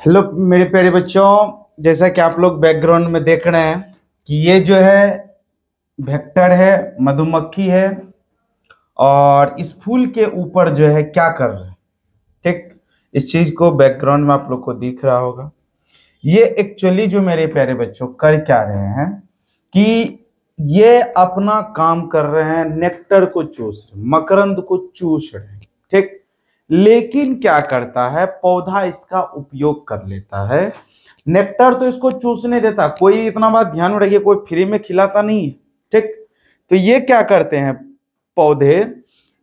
Hello मेरे प्यारे बच्चों, जैसा कि आप लोग बैकग्राउंड में देख रहे हैं कि ये जो है वेक्टर है, मधुमक्खी है और इस फूल के ऊपर जो है क्या कर रहे हैं। ठीक, इस चीज को बैकग्राउंड में आप लोग को दिख रहा होगा। ये एक्चुअली जो मेरे प्यारे बच्चों कर क्या रहे हैं कि ये अपना काम कर रहे हैं, नेक्टर को चूस रहे, मकरंद को चूस रहे हैं। ठीक, लेकिन क्या करता है, पौधा इसका उपयोग कर लेता है। नेक्टर तो इसको चूसने देता, कोई इतना बात ध्यान में रखिए, कोई फ्री में खिलाता नहीं है। ठीक, तो ये क्या करते हैं पौधे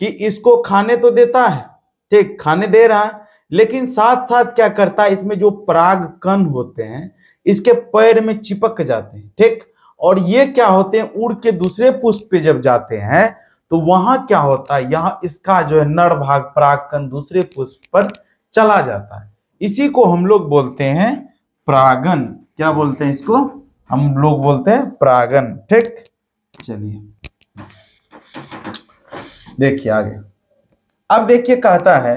कि इसको खाने तो देता है, ठीक, खाने दे रहा है, लेकिन साथ साथ क्या करता है, इसमें जो पराग कण होते हैं इसके पैर में चिपक जाते हैं। ठीक, और ये क्या होते हैं, उड़ के दूसरे पुष्प पे जब जाते हैं तो वहां क्या होता है, यहाँ इसका जो है नर भाग परागकण दूसरे पुष्प पर चला जाता है। इसी को हम लोग बोलते हैं परागन। क्या बोलते हैं इसको, हम लोग बोलते हैं परागन। ठीक, चलिए देखिए आगे। अब देखिए कहता है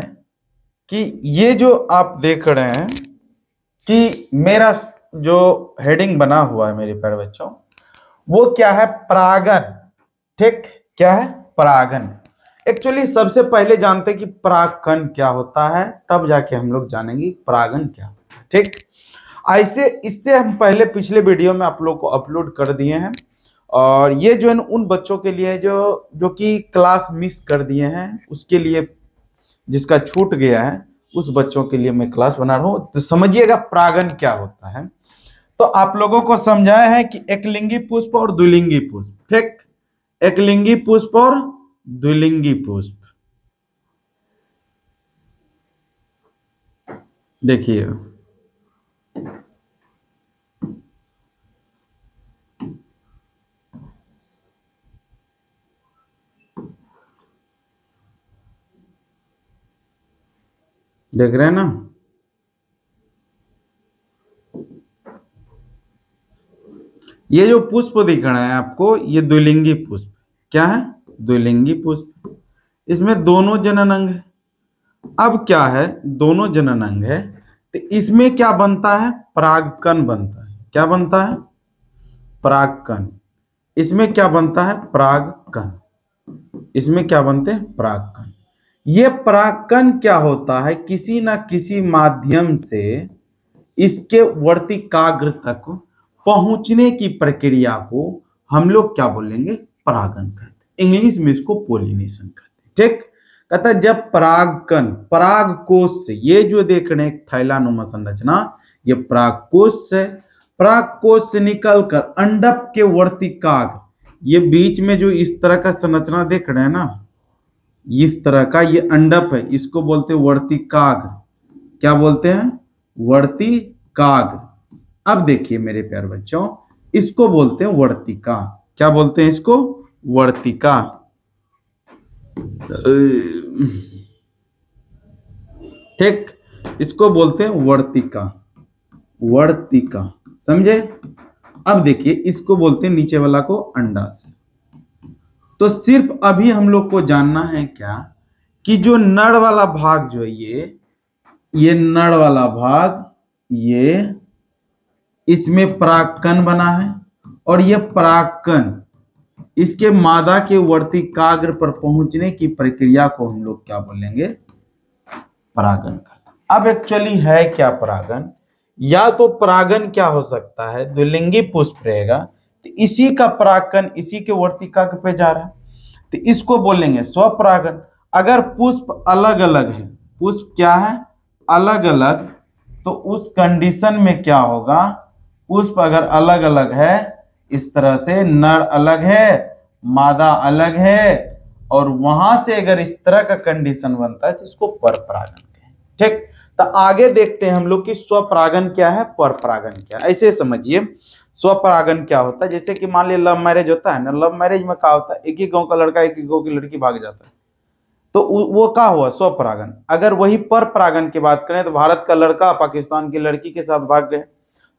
कि ये जो आप देख रहे हैं कि मेरा जो हेडिंग बना हुआ है मेरे प्यारे बच्चों, वो क्या है, परागन। ठीक, क्या है, परागन। एक्चुअली सबसे पहले जानते हैं कि परागकण क्या होता है, तब जाके हम लोग जानेंगे परागन क्या होता है। ठीक, ऐसे इससे हम पहले पिछले वीडियो में आप लोग को अपलोड कर दिए हैं, और ये जो है उन बच्चों के लिए जो जो कि क्लास मिस कर दिए हैं, उसके लिए, जिसका छूट गया है उस बच्चों के लिए मैं क्लास बना रहा हूं। तो समझिएगा परागन क्या होता है। तो आप लोगों को समझाया है कि एकलिंगी पुष्प और द्विलिंगी पुष्प। ठीक, एकलिंगी पुष्प और द्विलिंगी पुष्प। देखिए देख रहे हैं ना, ये जो पुष्प दिख रहा है आपको, ये द्विलिंगी पुष्प। क्या है, द्विलिंगी पुष्प। इसमें दोनों जनन अंग है। अब क्या है, दोनों जनन अंग है तो इसमें क्या बनता है, परागकण बनता है। क्या बनता है, परागकण। इसमें क्या बनता है, परागकण। इसमें क्या बनते हैं, परागकण। ये परागकण क्या होता है, किसी ना किसी माध्यम से इसके वर्तिकाग्र तक पहुंचने की प्रक्रिया को हम लोग क्या बोलेंगे, परागन कहते हैं। इंग्लिश में इसको पोलिनेशन कहते हैं। ठीक, कहता है जब परागकण पराग कोश से, ये जो देख रहे हैं थैलानुमा संरचना, ये पराग कोश से, पराग कोश से निकलकर अंडक के वर्तिकाग्र, ये बीच में जो इस तरह का संरचना देख रहे हैं ना, इस तरह का ये अंडप है, इसको बोलते हैं वर्तिकाग्र। क्या बोलते हैं, वर्तिकाग्र। अब देखिए मेरे प्यारे बच्चों, इसको बोलते हैं वर्तिका। क्या बोलते हैं इसको, वर्तिका। ठीक, इसको बोलते हैं वर्तिका, वर्तिका, समझे। अब देखिए इसको बोलते हैं नीचे वाला को अंडाशय। तो सिर्फ अभी हम लोग को जानना है क्या, कि जो नर वाला भाग जो है, ये नर वाला भाग, ये इसमें परागकण बना है, और ये परागकण इसके मादा के वर्तिकाग्र पर पहुंचने की प्रक्रिया को हम लोग क्या बोलेंगे, परागन का। अब एक्चुअली है क्या परागन, या तो परागन क्या हो सकता है, द्विलिंगी पुष्प रहेगा तो इसी का परागकण इसी के वर्तिकाग्र पे जा रहा है, तो इसको बोलेंगे स्वपरागन। अगर पुष्प अलग अलग है, पुष्प क्या है, अलग अलग, तो उस कंडीशन में क्या होगा, पुष्प अगर अलग अलग है, इस तरह से नर अलग है, मादा अलग है, और वहां से अगर इस तरह का कंडीशन बनता है तो इसको परपरागन कहें। ठीक, तो आगे देखते हैं हम लोग कि स्वपरागन क्या है, परपरागन क्या है। ऐसे समझिए स्वपरागन क्या होता है, जैसे कि मान लिया लव मैरिज होता है ना, लव मैरिज में क्या होता है, एक ही गांव का लड़का एक ही गांव की लड़की भाग जाता है, तो वो क्या हुआ, स्वपरागन। अगर वही परपरागन की बात करें तो भारत का लड़का पाकिस्तान की लड़की के साथ भाग गए,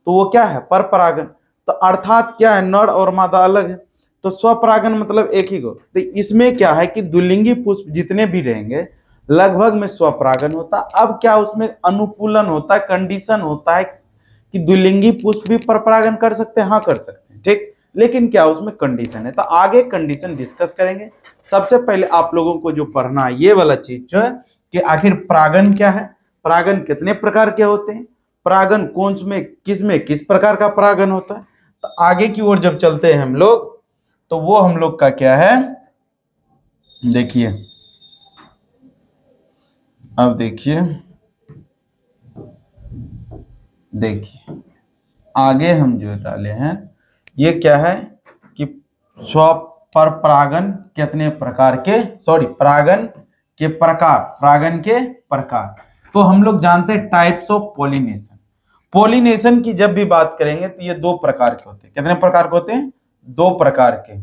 तो वो क्या है, परपरागन। तो अर्थात क्या है, नर और मादा अलग है, तो स्वपरागन मतलब एक ही को। तो इसमें क्या है कि द्विलिंगी पुष्प जितने भी रहेंगे, लगभग में स्वपरागन होता। अब क्या उसमें अनुकूलन होता है, कंडीशन होता है कि द्विलिंगी पुष्प भी परपरागन कर सकते हैं, हाँ कर सकते हैं, ठीक। लेकिन क्या उसमें कंडीशन है, तो आगे कंडीशन डिस्कस करेंगे। सबसे पहले आप लोगों को जो पढ़ना है ये वाला चीज जो है कि आखिर परागन क्या है, परागन कितने प्रकार के होते हैं, परागन कौन में किस प्रकार का परागन होता है। तो आगे की ओर जब चलते हैं हम लोग, तो वो हम लोग का क्या है, देखिए अब देखिए आगे हम जो डाले हैं ये क्या है कि परागन कितने प्रकार के, परागन के प्रकार। तो हम लोग जानते हैं टाइप्स ऑफ पॉलिनेशन। पॉलिनेशन की जब भी बात करेंगे तो ये दो प्रकार के होते हैं। कितने प्रकार के होते हैं, दो प्रकार के।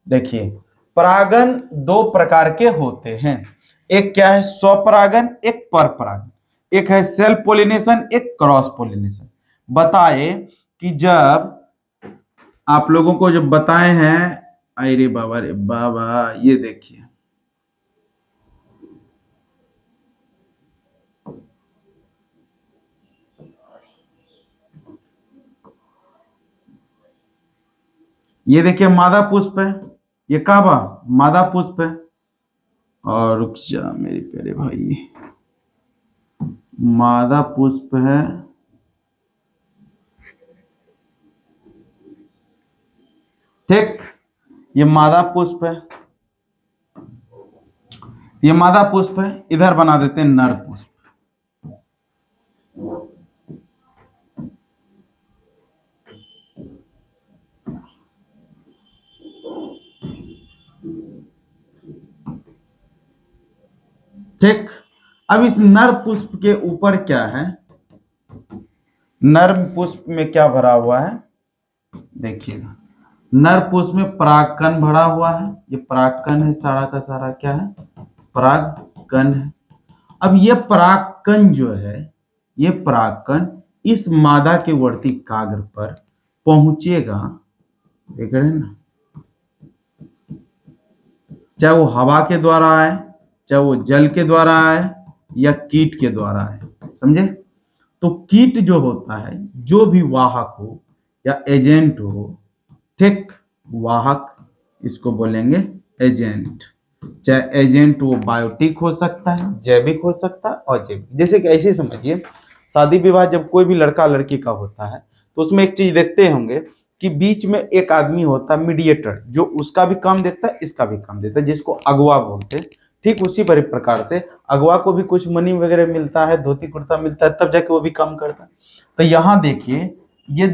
देखिए परागन दो प्रकार के होते हैं, एक क्या है स्वपरागन, एक परपरागन। एक है सेल्फ पॉलिनेशन, एक क्रॉस पॉलिनेशन। बताए कि जब आप लोगों को जब बताए हैं, अरे बाबा रे बाबा, ये देखिए ये देखिए मादा पुष्प है, ये काबा मादा पुष्प है। और रुक जा मेरे प्यारे भाई, मादा पुष्प है, ठीक। ये मादा पुष्प है, ये मादा पुष्प है। इधर बना देते हैं नर पुष्प। ठीक। अब इस नर पुष्प के ऊपर क्या है, नर पुष्प में क्या भरा हुआ है, देखिएगा नर पुष्प में परागकण भरा हुआ है। ये परागकण है, सारा का सारा क्या है, परागकण है। अब ये परागकण जो है, ये परागकण इस मादा के वर्तिकाग्र पर पहुंचेगा, देख रहे हैं ना, चाहे वो हवा के द्वारा आए, चाहे वो जल के द्वारा आए, या कीट के द्वारा आए, समझे। तो कीट जो होता है, जो भी वाहक हो या एजेंट हो, ठीक, वाहक इसको बोलेंगे एजेंट। चाहे एजेंट वो बायोटिक हो सकता है, जैविक हो सकता है, अजैविक। जैसे कि ऐसे समझिए, शादी विवाह जब कोई भी लड़का लड़की का होता है तो उसमें एक चीज देखते होंगे कि बीच में एक आदमी होता है मीडिएटर, जो उसका भी काम देखता है, इसका भी काम देता है, जिसको अगवा बोलते हैं। ठीक उसी प्रकार से अगवा को भी कुछ मनी वगैरह मिलता है, धोती कुर्ता मिलता है, तब जाके वो भी काम करता है। तो यहाँ देखिए ये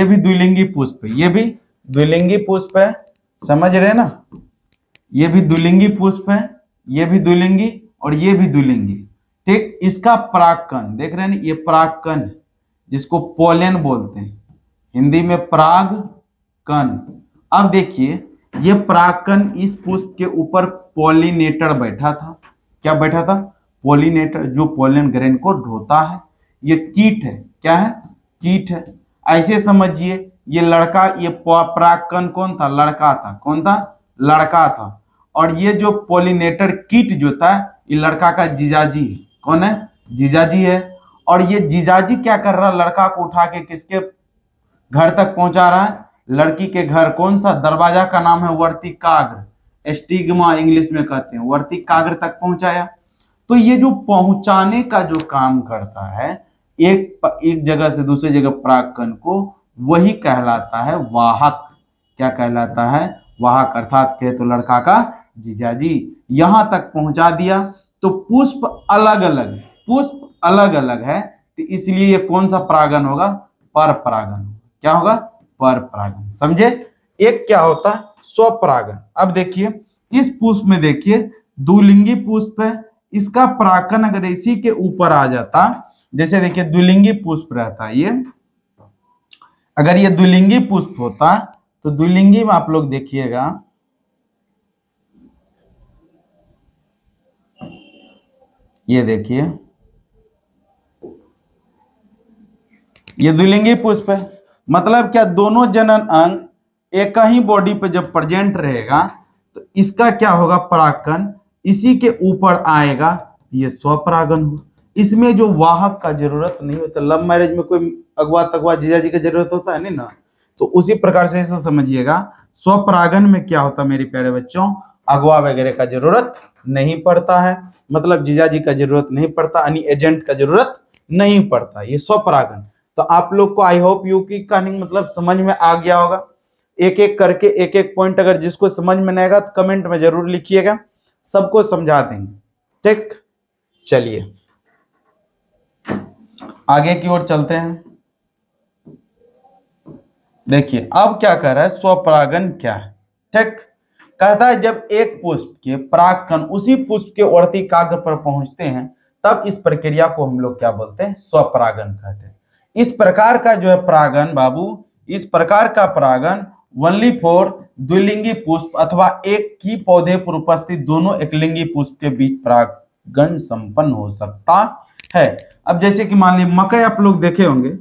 भी द्विलिंगी पुष्प है, ये भी द्विलिंगी पुष्प है, समझ रहे ना। ये भी द्विलिंगी पुष्प है, ये भी द्विलिंगी और ये भी द्विलिंगी, ठीक। इसका परागकण देख रहे हैं, ये परागकण जिसको पोलन बोलते हैं, हिंदी में परागकण। अब देखिए ये परागकण इस पुष्प के ऊपर पॉलिनेटर बैठा था। क्या बैठा था, पॉलिनेटर, जो पोलन ग्रेन को ढोता है। ये कीट है, क्या है, कीट है। ऐसे समझिए ये लड़का, ये परागकण कौन था, लड़का था। कौन था, लड़का था। और ये जो पॉलिनेटर कीट जो था, ये लड़का का जीजाजी है। कौन है, जीजाजी है। और ये जीजाजी क्या कर रहा है, लड़का को उठा के किसके घर तक पहुंचा रहा है, लड़की के घर। कौन सा, दरवाजा का नाम है वर्तिकाग्र, एस्टिग्मा इंग्लिश में कहते हैं, वर्तिकाग्र तक पहुंचाया। तो ये जो पहुंचाने का जो काम करता है एक जगह से दूसरी जगह परागकण को, वही कहलाता है वाहक। क्या कहलाता है, वाहक। अर्थात कहे तो लड़का का जीजाजी यहां तक पहुंचा दिया। तो पुष्प अलग अलग है, तो इसलिए ये कौन सा परागन होगा, पर परागन। क्या होगा, पर परागन। समझे। एक क्या होता है, स्वपरागन। अब देखिए इस पुष्प में देखिए द्विलिंगी पुष्प है, इसका परागकण अगर इसी के ऊपर आ जाता, जैसे देखिए द्विलिंगी पुष्प रहता है ये, अगर ये द्विलिंगी पुष्प होता तो द्विलिंगी में आप लोग देखिएगा, ये देखिए ये द्विलिंगी पुष्प है। मतलब क्या, दोनों जनन अंग एक ही बॉडी पे जब प्रेजेंट रहेगा तो इसका क्या होगा, परागकण इसी के ऊपर आएगा, ये स्वपरागन हुआ। इसमें जो वाहक का जरूरत नहीं होता, लव मैरिज में कोई अगवा तगवा जीजा जी का जरूरत होता है नहीं ना, तो उसी प्रकार से ऐसा समझिएगा स्वपरागन में क्या होता है मेरे प्यारे बच्चों, अगवा वगैरह का जरूरत नहीं पड़ता है, मतलब जीजा जी का जरूरत नहीं पड़ता, यानी एजेंट का जरूरत नहीं पड़ता, ये स्वपरागन। तो आप लोग को आई होप यू की कहानी मतलब समझ में आ गया होगा। एक एक करके एक एक पॉइंट अगर जिसको समझ में नहीं आएगा तो कमेंट में जरूर लिखिएगा, सबको समझा देंगे। ठीक, चलिए आगे की ओर चलते हैं। देखिए अब क्या कह रहा है, स्वपरागन क्या है। ठीक, कहता है जब एक पुष्प के परागकण उसी पुष्प के वर्तिकाग्र पर पहुंचते हैं तब इस प्रक्रिया को हम लोग क्या बोलते हैं, स्वपरागन कहते हैं। इस प्रकार का जो है परागन बाबू, इस प्रकार का परागन ओनली फॉर द्विलिंगी पुष्प अथवा एक ही पौधे पर उपस्थित दोनों एकलिंगी पुष्प के बीच परागन संपन्न हो सकता है। अब जैसे कि मान लीजिए मकई आप लोग देखे होंगे,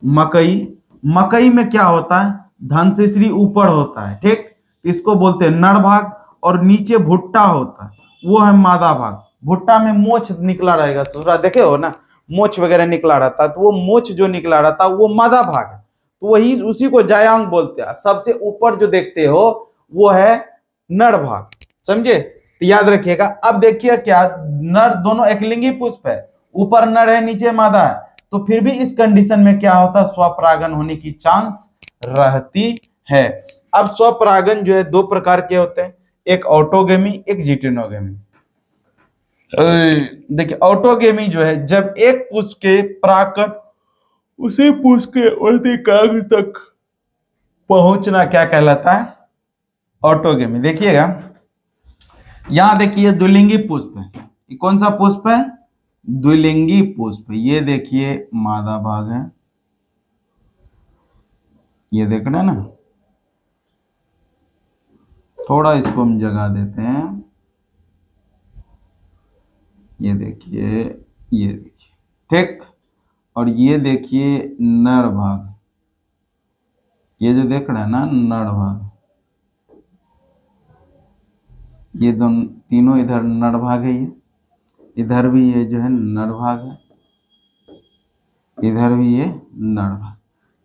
मकई, मकई में क्या होता है, धन से श्री ऊपर होता है, ठीक, इसको बोलते हैं नर भाग, और नीचे भुट्टा होता है, वो है मादा भाग। भुट्टा में मोछ निकला रहेगा, ससुरा देखे हो ना, मोछ वगैरह निकला रहता है, तो वो मोछ जो निकला रहता है वो मादा भाग है, तो वही उसी को जायांग बोलते हैं। सबसे ऊपर जो देखते हो वो है नर भाग, समझे, तो याद रखिएगा। अब देखिए क्या, नर दोनों एकलिंगी पुष्प है, ऊपर नर है नीचे मादा है, तो फिर भी इस कंडीशन में क्या होता है, स्वपरागन होने की चांस रहती है। अब स्वपरागन जो है दो प्रकार के होते हैं, एक ऑटोगेमी एक जिटेनोगेमी। देखिए ऑटोगेमी जो है जब एक पुष्प के परागकण उसी पुष्प के वर्तिकाग्र तक पहुंचना क्या कहलाता है, ऑटोगेमी। देखिएगा यहां देखिए द्विलिंगी पुष्प है, ये कौन सा पुष्प है, द्विलिंगी पुष्प। ये देखिए मादा भाग है, ये देख रहे हैं ना, थोड़ा इसको हम जगह देते हैं, ये देखिए, ये देखिए, ठीक, और ये देखिए नर भाग, ये जो देख रहे हैं ना नर भाग, ये दोनों तीनों इधर नर भाग है, ये इधर भी ये जो है नर भाग है, इधर भी ये नर भाग।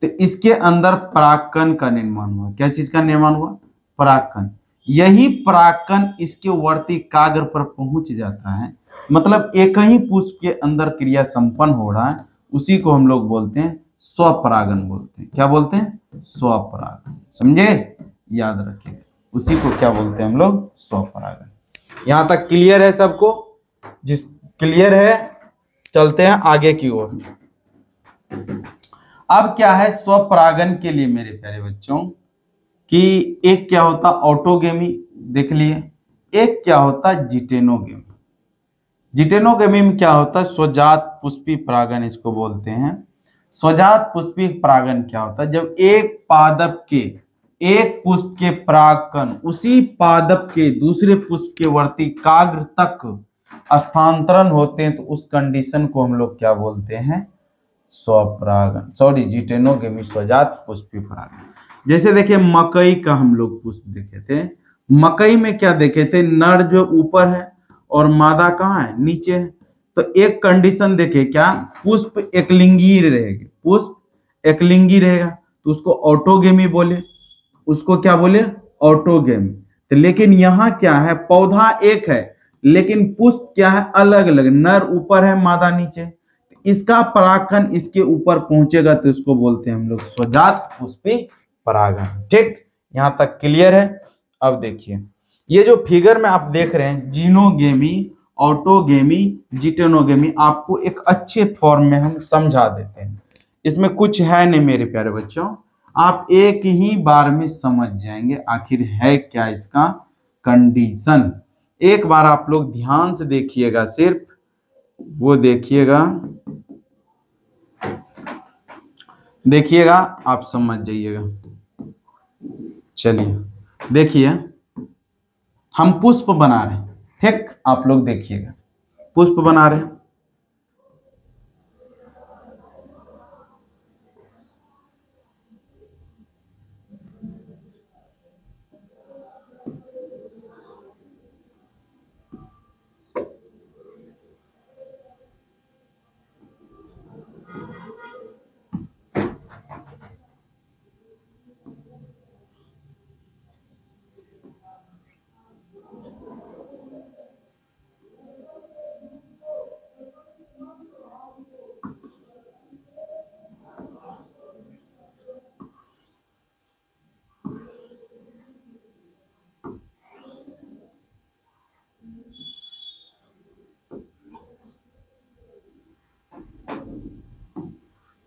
तो इसके अंदर परागकण का निर्माण हुआ, क्या चीज का निर्माण हुआ, परागकण। यही परागकण इसके वर्तिकाग्र पर पहुंच जाता है, मतलब एक ही पुष्प के अंदर क्रिया संपन्न हो रहा है, उसी को हम लोग बोलते हैं स्वपरागन बोलते हैं। क्या बोलते हैं, स्वपरागन, समझे, याद रखिए, उसी को क्या बोलते हैं हम लोग, स्वपरागन। यहां तक क्लियर है सबको, जिस क्लियर है चलते हैं आगे की ओर। अब क्या है स्वपरागन के लिए मेरे प्यारे बच्चों, कि एक क्या होता ऑटोगेमी देख लिए, एक क्या होता जिटेनोगेमी। जिटेनोगेमी में क्या होता है, स्वजात पुष्पी परागन इसको बोलते हैं। स्वजात पुष्पी परागन क्या होता है, जब एक पादप के एक पुष्प के परागकण उसी पादप के दूसरे पुष्प के वर्तिकाग्र तक स्थानांतरण होते हैं, तो उस कंडीशन को हम लोग क्या बोलते हैं, स्वपरागन, सॉरी जिटेनोगेमी, स्वजात पुष्पी परागन। जैसे देखिए मकई का हम लोग पुष्प देखे थे, मकई में क्या देखे थे, नर जो ऊपर है और मादा कहाँ है, नीचे है। तो एक कंडीशन देखे क्या, पुष्प एकलिंगी रहेगी, पुष्प एकलिंगी रहेगा, तो उसको ऑटोगेमी बोले, उसको क्या बोले, ऑटोगेमी। तो लेकिन यहाँ क्या है, पौधा एक है लेकिन पुष्प क्या है, अलग अलग, नर ऊपर है मादा नीचे, इसका परागकण इसके ऊपर पहुंचेगा तो इसको बोलते हैं हम लोग स्वजात पुष्पी परागन। ठीक, यहां तक क्लियर है। अब देखिए ये जो फिगर में आप देख रहे हैं, जीनोगेमी, ऑटोगेमी, जिटेनोगेमी, आपको एक अच्छे फॉर्म में हम समझा देते हैं, इसमें कुछ है नहीं मेरे प्यारे बच्चों, आप एक ही बार में समझ जाएंगे आखिर है क्या इसका कंडीशन। एक बार आप लोग ध्यान से देखिएगा, सिर्फ वो देखिएगा, देखिएगा आप समझ जाइएगा। चलिए देखिए हम पुष्प बना रहे हैं, ठीक, आप लोग देखिएगा पुष्प बना रहे हैं,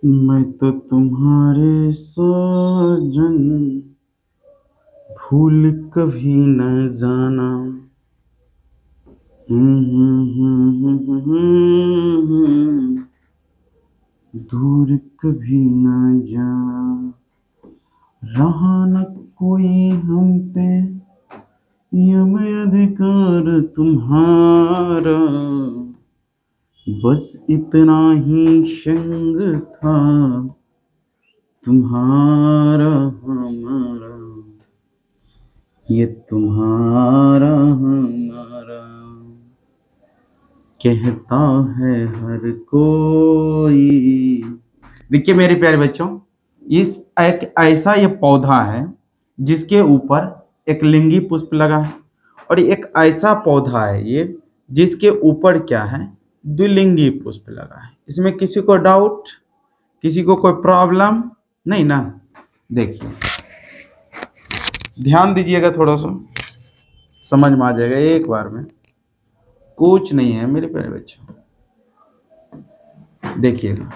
मैं तो तुम्हारे साजन भूल कभी न जाना। दूर कभी न जाना, रहा न कोई हम पे यम अधिकार तुम्हारा, बस इतना ही संग था तुम्हारा हमारा, ये तुम्हारा हमारा, कहता है हर कोई। देखिए मेरे प्यारे बच्चों, इस एक ऐसा ये पौधा है जिसके ऊपर एक लिंगी पुष्प लगा है, और एक ऐसा पौधा है ये जिसके ऊपर क्या है, द्विलिंगी पुष्प लगा है। इसमें किसी को डाउट, किसी को कोई प्रॉब्लम नहीं ना? देखिए ध्यान दीजिएगा, थोड़ा सा समझ में आ जाएगा एक बार में, कुछ नहीं है मेरे प्यारे बच्चों। देखिएगा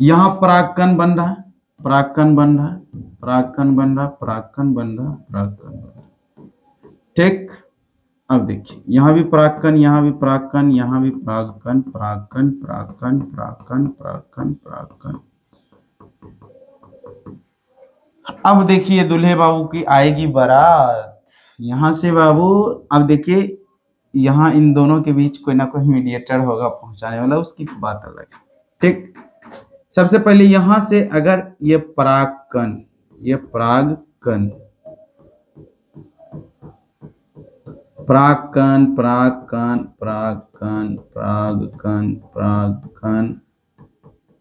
यहाँ परागकण बन रहा है, परागकण बन रहा है, परागकण बन रहा, परागकण बन रहा, परागकण बन रहा, ठीक। अब देखिए यहाँ भी परागकण, यहाँ भी परागकण, यहाँ भी परागकण, परागकण, परागकण, परागकण, परागकण, परागकण। अब देखिए दूल्हे बाबू की आएगी बारात यहाँ से बाबू। अब देखिए यहाँ इन दोनों के बीच कोई ना कोई मीडिएटर होगा पहुंचाने वाला, उसकी बात अलग है, ठीक। सबसे पहले यहां से अगर ये परागकण, ये परागकण, परागकण, परागकण, परागकण, परागकण, परागकण,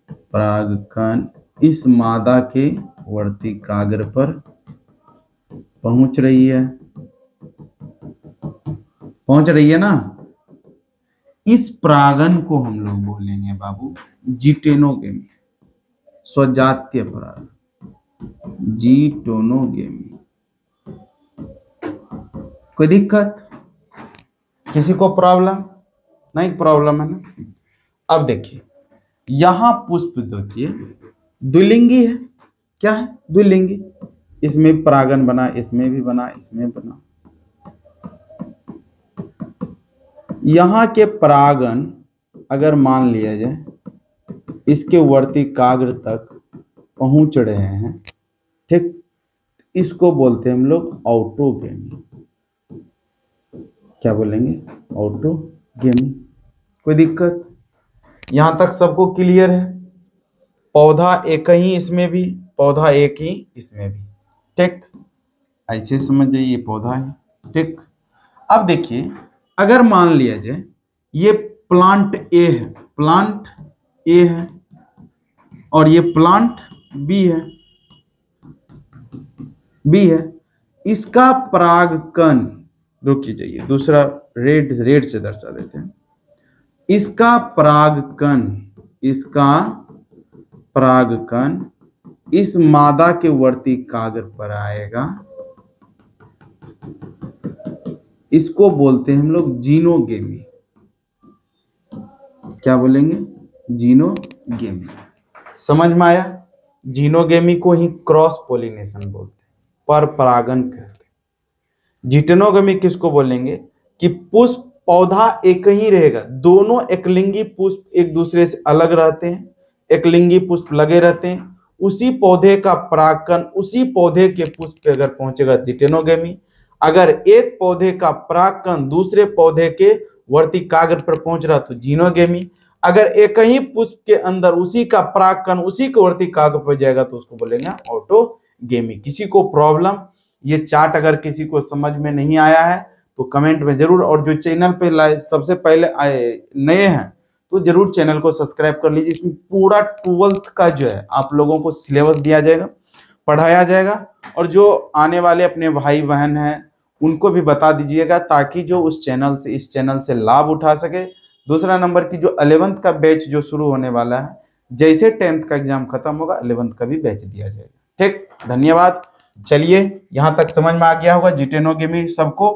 परागकण इस मादा के वर्तिकाग्र पर पहुंच रही है, पहुंच रही है ना? इस परागन को हम लोग बोलेंगे बाबू जीटेनोगेमी, स्वजातीय परागन, जीटेनोगेमी। कोई दिक्कत, किसी को प्रॉब्लम नहीं? प्रॉब्लम है ना? अब देखिए यहां पुष्प देखिए द्विलिंगी है, क्या है? द्विलिंगी। इसमें परागन बना, इसमें भी बना, इसमें बना। यहाँ के परागन अगर मान लिया जाए इसके वर्तिकाग्र तक पहुंच रहे हैं, ठीक, इसको बोलते हैं हम लोग ऑटोगेमी। क्या बोलेंगे? ऑटोगेमी। कोई दिक्कत? यहां तक सबको क्लियर है? पौधा एक ही इसमें भी, पौधा एक ही इसमें भी, ठीक। ऐसे समझ जाइए ये पौधा है, ठीक। अब देखिए अगर मान लिया जाए ये प्लांट ए है, प्लांट ए है, और ये प्लांट बी है, बी है, इसका परागकण, रुकिए जाइए दूसरा रेड से दर्शा देते हैं। इसका परागकण, इसका परागकण इस मादा के वर्तिकाग्र पर आएगा, इसको बोलते हैं हम लोग जीनोगेमी। क्या बोलेंगे? जीनोगेमी। समझ में आया? जीनोगेमी को ही क्रॉस पोलिनेशन बोलते हैं, पर परागन कहते हैं। जीटेनोगेमी किसको बोलेंगे? कि पुष्प पौधा एक ही रहेगा, दोनों एकलिंगी पुष्प एक दूसरे से अलग रहते हैं, एकलिंगी पुष्प लगे रहते हैं, उसी पौधे का परागकण उसी पौधे के पुष्प पे अगर पहुंचेगा जीटेनोगेमी। अगर एक पौधे का परागकण दूसरे पौधे के वर्तिकाग्र पर पहुंच रहा तो जीनोगेमी। अगर एक ही पुष्प के अंदर उसी का परागकण उसी के वर्तिकाग्र पर जाएगा तो उसको बोलेंगे ऑटोगेमी। किसी को प्रॉब्लम, ये चार्ट अगर किसी को समझ में नहीं आया है तो कमेंट में जरूर, और जो चैनल पे सबसे पहले आए नए हैं तो जरूर चैनल को सब्सक्राइब कर लीजिए। इसमें पूरा 12th का जो है आप लोगों को सिलेबस दिया जाएगा, पढ़ाया जाएगा, और जो आने वाले अपने भाई बहन हैं उनको भी बता दीजिएगा ताकि जो उस चैनल से, इस चैनल से लाभ उठा सके। दूसरा नंबर की जो 11th का बैच जो शुरू होने वाला है, जैसे 10th का एग्जाम खत्म होगा 11th का भी बैच दिया जाएगा, ठीक। धन्यवाद। चलिए यहां तक समझ में आ गया होगा जीटेनोगेमी सबको।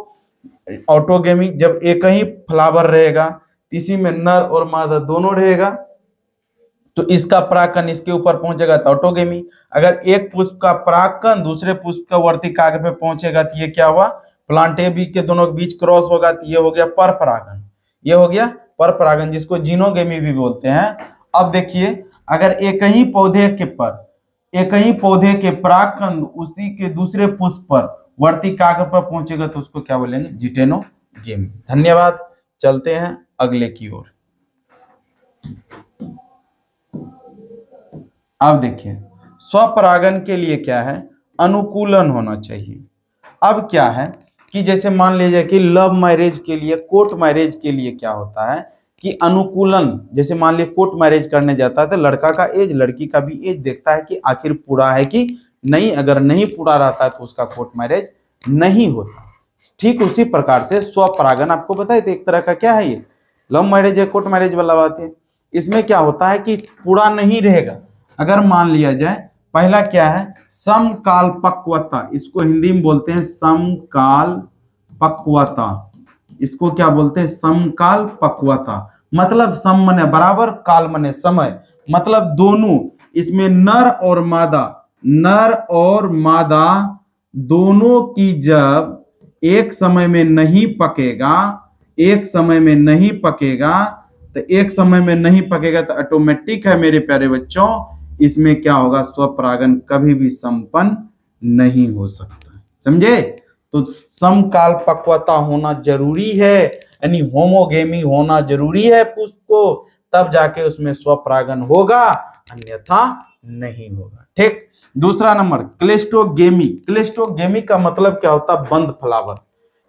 ऑटोगेमी जब एक ही फ्लावर रहेगा, इसी में नर और मादा दोनों रहेगा, तो इसका परागकण इसके ऊपर पहुंचेगा तो ऑटोगेमी। अगर एक पुष्प का परागकण दूसरे पुष्प के वर्तिकाग्र पे पहुंचेगा तो ये क्या हुआ, प्लांटेबी के दोनों के बीच क्रॉस होगा तो ये हो गया पर परागन, ये हो गया पर परागन, जिसको जीनोगेमी भी बोलते हैं। अब देखिए, अगर एक ही पौधे के परागकण उसी के दूसरे पुष्प पर वर्तिकाग्र पर पहुंचेगा तो उसको क्या बोलेंगे, जिटेनोगेमी। धन्यवाद, चलते हैं अगले की ओर। अब देखिए, स्वपरागन के लिए क्या है, अनुकूलन होना चाहिए। अब क्या है कि जैसे मान लीजिए कि लव मैरिज के लिए, कोर्ट मैरिज के लिए क्या होता है कि अनुकूलन, जैसे मान लीजिए कोर्ट मैरिज करने जाता है तो लड़का का एज लड़की का भी एज देखता है कि आखिर पूरा है कि नहीं, अगर नहीं पूरा रहता है तो उसका कोर्ट मैरिज नहीं होता। ठीक उसी प्रकार से स्वपरागन आपको बताए थे एक तरह का क्या है, ये लव मैरिज है, कोर्ट मैरिज वाला बात है। इसमें क्या होता है कि पूरा नहीं रहेगा। अगर मान लिया जाए, पहला क्या है, समकाल पक्वता, इसको हिंदी में बोलते हैं समकाल पक्वता। इसको क्या बोलते हैं, समकाल पक्वता। मतलब सम मने बराबर, काल मने समय, मतलब दोनों, इसमें नर और मादा दोनों की जब एक समय में नहीं पकेगा, तो एक समय में नहीं पकेगा तो ऑटोमेटिक है मेरे प्यारे बच्चों, इसमें क्या होगा, स्वपरागन कभी भी संपन्न नहीं हो सकता। समझे? तो समकाल पक्वता होना जरूरी है, यानी होमोगेमी होना जरूरी है पुष्प को, तब जाके उसमें स्वपरागन होगा, अन्यथा नहीं होगा। ठीक। दूसरा नंबर, क्लेस्टोगेमी। क्लेस्टोगेमी का मतलब क्या होता है, बंद फ्लावर।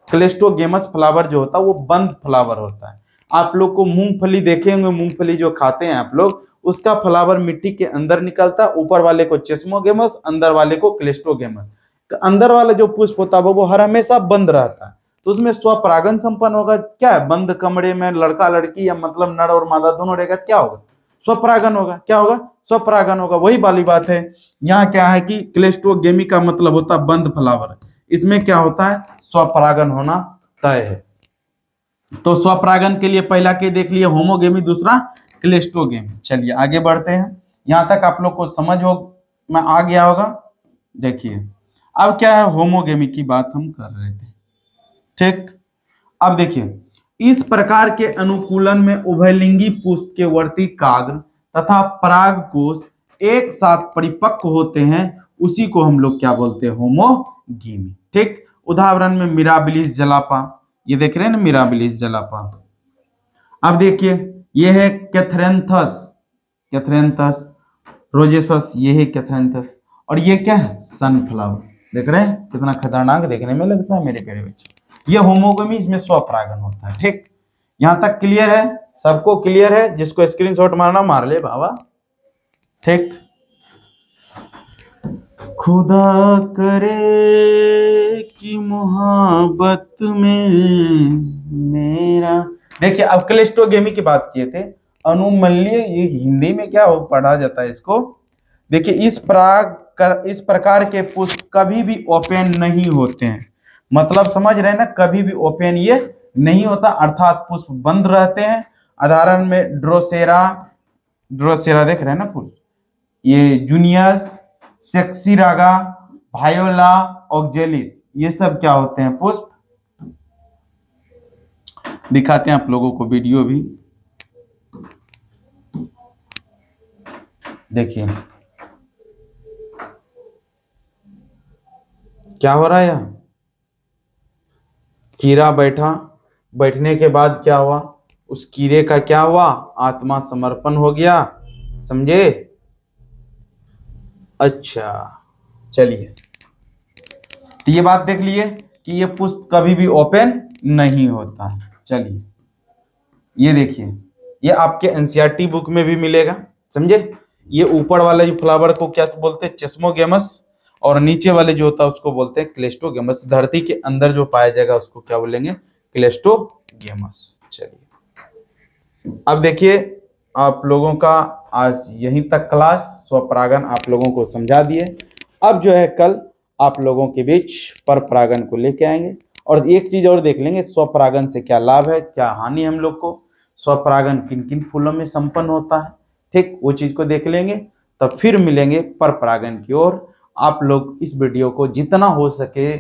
क्लेस्टोगेमस फ्लावर जो होता है वो बंद फ्लावर होता है। आप लोग को मूंगफली देखे होंगे, मूंगफली जो खाते हैं आप लोग, उसका फ्लावर मिट्टी के अंदर निकलता है, ऊपर वाले को चेस्मोगेमस, अंदर वाले को क्लेस्टोगेमस। अंदर वाला जो पुष्प होता है वो हर हमेशा बंद रहता है, तो उसमें स्वपरागन संपन्न होगा। क्या है, बंद कमरे में लड़का लड़की या मतलब नर और मादा दोनों रहेगा, क्या होगा, स्वपरागन होगा। क्या होगा, स्वपरागन होगा। वही वाली बात है, यहाँ क्या है कि क्लेस्टोगेमी का मतलब होता है बंद फ्लावर, इसमें क्या होता है, स्वपरागन होना तय है। तो स्वपरागन के लिए पहला के देख लिए होमोगेमी, दूसरा क्लेस्टोगेमी। चलिए आगे बढ़ते हैं, यहां तक आप लोग को समझ में आ गया होगा। देखिए अब क्या है, होमोगेमी की बात हम कर रहे थे। ठीक। अब देखिए, इस प्रकार के अनुकूलन में उभयलिंगी पुष्प के वर्तिकाग्र तथा परागकोश एक साथ परिपक्व होते हैं, उसी को हम लोग क्या बोलते हैं, होमोगेमी। ठीक। उदाहरण में मिराबिलिस जलापा, ये देख रहे हैं ना, मिराबिलिस जलापा। अब देखिए, ये है कैथरेंथस रोजेसस, ये है कैथरेंथस, और ये क्या है, सनफ्लावर। देख रहे हैं कितना खतरनाक देखने में लगता है मेरे प्यारे बच्चे। ये होमोगेमी, इसमें स्वपरागन होता है। ठीक। यहां तक क्लियर है, सबको क्लियर है? जिसको स्क्रीनशॉट मारना मार ले बाबा। ठीक। खुदा करे कि मोहब्बत में मेरा। देखिए अब क्लेस्टोगेमी की बात किए थे, अनुमल्य, ये हिंदी में क्या हो पढ़ा जाता है इसको। देखिए इस प्रकार के पुष्प कभी भी ओपन नहीं होते हैं, मतलब समझ रहे हैं ना, कभी भी ओपन ये नहीं होता, अर्थात पुष्प बंद रहते हैं। उदाहरण में ड्रोसेरा देख रहे हैं ना फूल, ये जूनियस, सेक्सीरागा, वायोला, ऑक्जेलिस, ये सब क्या होते हैं, पुष्प। दिखाते हैं आप लोगों को वीडियो भी, देखिए क्या हो रहा है। यहाँ कीड़ा बैठने के बाद क्या हुआ, उस कीड़े का क्या हुआ, आत्मा समर्पण हो गया। समझे? अच्छा चलिए, तो ये बात देख लिए कि ये पुष्प कभी भी ओपन नहीं होता है। चलिए ये देखिए, ये आपके एनसीईआरटी बुक में भी मिलेगा। समझे? ये ऊपर वाले जो फ्लावर को क्या बोलते हैं, चेस्मोगेमस, और नीचे वाले जो होता है उसको बोलते हैं क्लेस्टोगेमस। धरती के अंदर जो पाया जाएगा उसको क्या बोलेंगे, क्लेस्टोगेमस। चलिए अब देखिए, आप लोगों का आज यहीं तक क्लास, स्वपरागन आप लोगों को समझा दिए। अब जो है कल आप लोगों के बीच पर परागन को लेके आएंगे, और एक चीज और देख लेंगे, स्वपरागन से क्या लाभ है, क्या हानि हम लोग को, स्वपरागन किन किन फूलों में संपन्न होता है, ठीक, वो चीज को देख लेंगे, तब फिर मिलेंगे पर परागन की ओर। आप लोग इस वीडियो को जितना हो सके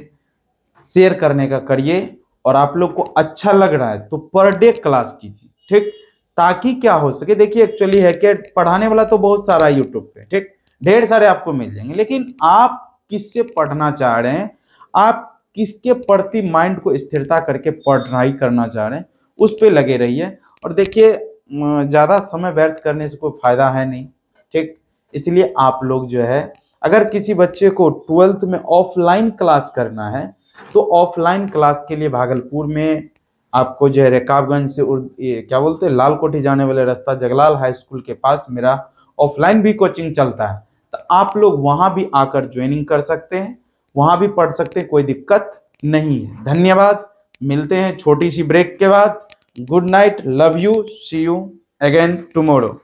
शेयर करने का करिए, और आप लोग को अच्छा लग रहा है तो पर डे क्लास कीजिए, ठीक, ताकि क्या हो सके। देखिए एक्चुअली है कि पढ़ाने वाला तो बहुत सारा यूट्यूब पे, ठीक, ढेर सारे आपको मिल जाएंगे, लेकिन आप किससे पढ़ना चाह रहे हैं, आप किसके प्रति माइंड को स्थिरता करके पढ़ाई करना चाह रहे हैं, उस पे लगे रहिए। और देखिए ज्यादा समय व्यर्थ करने से कोई फायदा है नहीं, ठीक, इसलिए आप लोग जो है, अगर किसी बच्चे को 12th में ऑफलाइन क्लास करना है तो ऑफलाइन क्लास के लिए भागलपुर में आपको जो है रकाबगंज से क्या बोलते हैं लाल कोठी जाने वाले रास्ता जगलाल हाई स्कूल के पास मेरा ऑफलाइन भी कोचिंग चलता है, तो आप लोग वहां भी आकर ज्वाइनिंग कर सकते हैं, वहां भी पढ़ सकते हैं, कोई दिक्कत नहीं है। धन्यवाद, मिलते हैं छोटी सी ब्रेक के बाद। Good night, love you, see you again tomorrow.